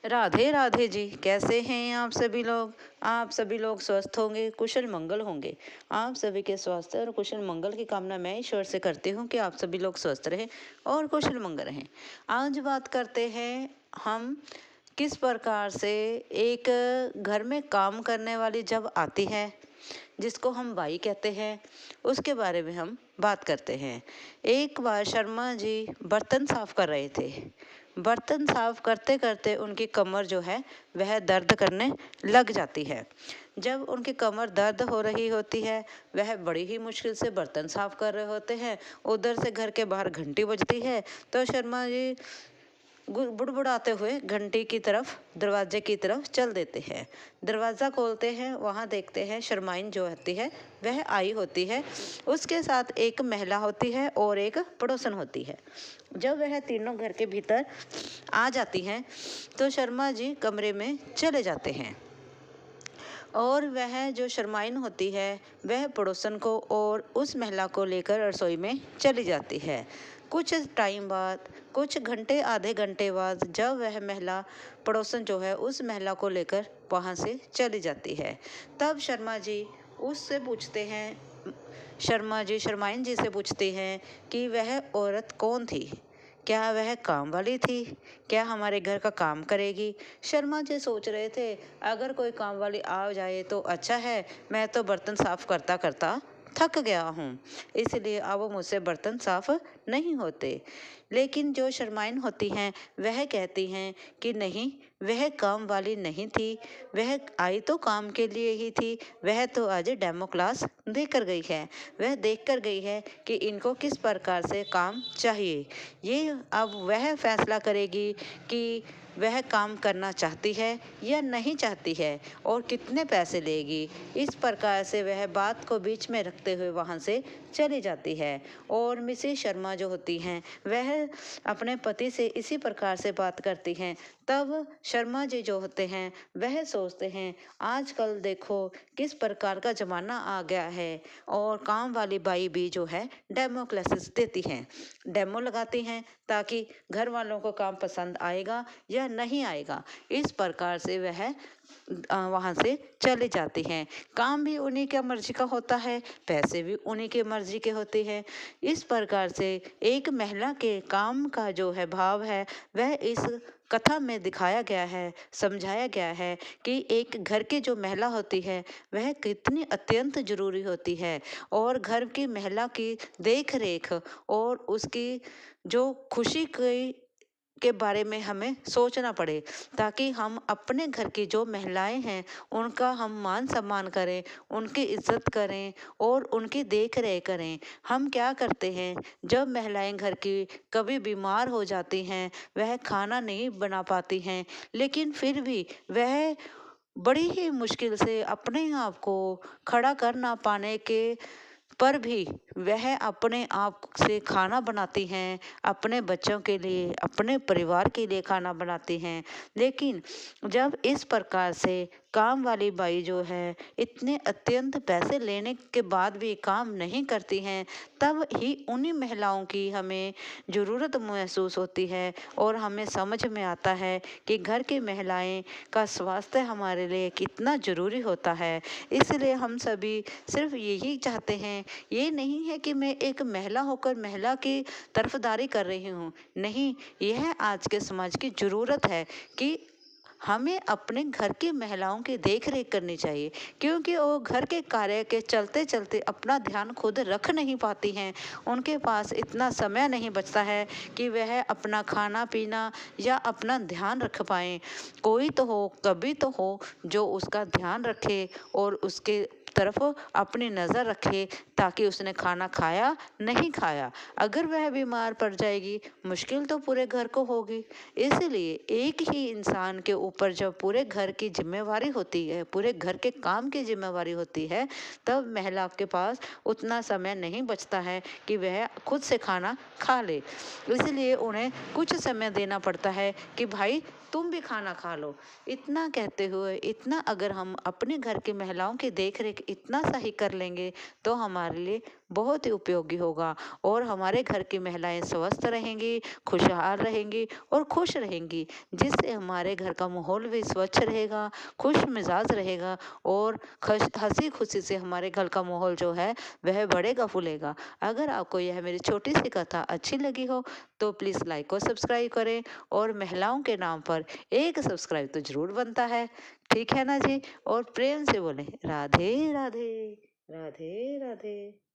राधे राधे जी। कैसे हैं आप सभी लोग? आप सभी लोग स्वस्थ होंगे, कुशल मंगल होंगे। आप सभी के स्वास्थ्य और कुशल मंगल की कामना मैं ईश्वर से करती हूँ कि आप सभी लोग स्वस्थ रहें और कुशल मंगल रहें। आज बात करते हैं हम किस प्रकार से एक घर में काम करने वाली जब आती है, जिसको हम बाई कहते हैं, उसके बारे में हम बात करते हैं। एक बार शर्मा जी बर्तन साफ कर रहे थे। बर्तन साफ करते करते उनकी कमर जो है वह दर्द करने लग जाती है। जब उनकी कमर दर्द हो रही होती है, वह बड़ी ही मुश्किल से बर्तन साफ कर रहे होते हैं। उधर से घर के बाहर घंटी बजती है, तो शर्मा जी बुड़बुड़ाते हुए घंटी की तरफ, दरवाजे की तरफ चल देते हैं। दरवाज़ा खोलते हैं, वहाँ देखते हैं शर्माइन जो होती है वह आई होती है। उसके साथ एक महिला होती है और एक पड़ोसन होती है। जब वह तीनों घर के भीतर आ जाती हैं, तो शर्मा जी कमरे में चले जाते हैं और वह जो शर्माइन होती है वह पड़ोसन को और उस महिला को लेकर रसोई में चली जाती है। कुछ टाइम बाद, कुछ घंटे आधे घंटे बाद, जब वह महिला पड़ोसन जो है उस महिला को लेकर वहाँ से चली जाती है, तब शर्मा जी उससे पूछते हैं, शर्मा जी शर्माइन जी से पूछते हैं कि वह औरत कौन थी? क्या वह काम वाली थी? क्या हमारे घर का काम करेगी? शर्मा जी सोच रहे थे, अगर कोई काम वाली आ जाए तो अच्छा है, मैं तो बर्तन साफ करता करता थक गया हूँ, इसलिए अब मुझसे बर्तन साफ नहीं होते। लेकिन जो शर्माइन होती हैं वह कहती हैं कि नहीं, वह काम वाली नहीं थी, वह आई तो काम के लिए ही थी। वह तो आज डेमो क्लास देकर गई है, वह देख कर गई है कि इनको किस प्रकार से काम चाहिए। ये अब वह फैसला करेगी कि वह काम करना चाहती है या नहीं चाहती है और कितने पैसे लेगी। इस प्रकार से वह बात को बीच में रखते हुए वहाँ से चली जाती है। और मिसेस शर्मा जो होती हैं वह अपने पति से इसी प्रकार से बात करती हैं। तब शर्मा जी जो होते हैं वह सोचते हैं, आजकल देखो किस प्रकार का ज़माना आ गया है और काम वाली बाई भी जो है डेमो क्लासेस देती हैं, डेमो लगाती हैं, ताकि घर वालों को काम पसंद आएगा या नहीं आएगा। इस प्रकार से वह वहाँ से चले जाती हैं। काम भी उन्हीं के मर्जी का होता है, पैसे भी उन्हीं के मर्जी के होते हैं। इस प्रकार से एक महिला के काम का जो है भाव है वह इस कथा में दिखाया गया है, समझाया गया है कि एक घर की जो महिला होती है वह कितनी अत्यंत जरूरी होती है और घर की महिला की देख रेख और उसकी जो खुशी की के बारे में हमें सोचना पड़े, ताकि हम अपने घर की जो महिलाएं हैं उनका हम मान सम्मान करें, उनकी इज्जत करें और उनकी देख रेख करें। हम क्या करते हैं, जब महिलाएं घर की कभी बीमार हो जाती हैं, वह खाना नहीं बना पाती हैं, लेकिन फिर भी वह बड़ी ही मुश्किल से अपने आप को खड़ा कर ना पाने के पर भी वह अपने आप से खाना बनाती हैं, अपने बच्चों के लिए, अपने परिवार के लिए खाना बनाती हैं। लेकिन जब इस प्रकार से काम वाली बाई जो है इतने अत्यंत पैसे लेने के बाद भी काम नहीं करती हैं, तब ही उन्हीं महिलाओं की हमें ज़रूरत महसूस होती है और हमें समझ में आता है कि घर की महिलाएं का स्वास्थ्य हमारे लिए कितना ज़रूरी होता है। इसलिए हम सभी सिर्फ यही चाहते हैं, ये नहीं है कि मैं एक महिला होकर महिला की तरफदारी कर रही हूँ, नहीं, यह आज के समाज की ज़रूरत है कि हमें अपने घर की महिलाओं की देख रेख करनी चाहिए, क्योंकि वो घर के कार्य के चलते चलते अपना ध्यान खुद रख नहीं पाती हैं। उनके पास इतना समय नहीं बचता है कि वह अपना खाना पीना या अपना ध्यान रख पाएँ। कोई तो हो, कभी तो हो, जो उसका ध्यान रखे और उसके तरफ अपनी नज़र रखे, ताकि उसने खाना खाया नहीं खाया। अगर वह बीमार पड़ जाएगी, मुश्किल तो पूरे घर को होगी। इसलिए एक ही इंसान के ऊपर जब पूरे घर की जिम्मेवारी होती है, पूरे घर के काम की जिम्मेवारी होती है, तब महिला के पास उतना समय नहीं बचता है कि वह खुद से खाना खा ले। इसलिए उन्हें कुछ समय देना पड़ता है कि भाई तुम भी खाना खा लो। इतना कहते हुए, इतना अगर हम अपने घर की महिलाओं की देख रेख इतना सा ही कर लेंगे तो हमारे लिए बहुत ही उपयोगी होगा और हमारे घर की महिलाएं स्वस्थ रहेंगी, खुशहाल रहेंगी और खुश रहेंगी, जिससे हमारे घर का माहौल भी स्वच्छ रहेगा, खुश मिजाज रहेगा और हंसी खुशी से हमारे घर का माहौल जो है वह बढ़ेगा फूलेगा। अगर आपको यह मेरी छोटी सी कथा अच्छी लगी हो तो प्लीज़ लाइक और सब्सक्राइब करें और महिलाओं के नाम पर एक सब्सक्राइब तो जरूर बनता है। ठीक है ना जी? और प्रेम से बोलें राधे राधे, राधे राधे।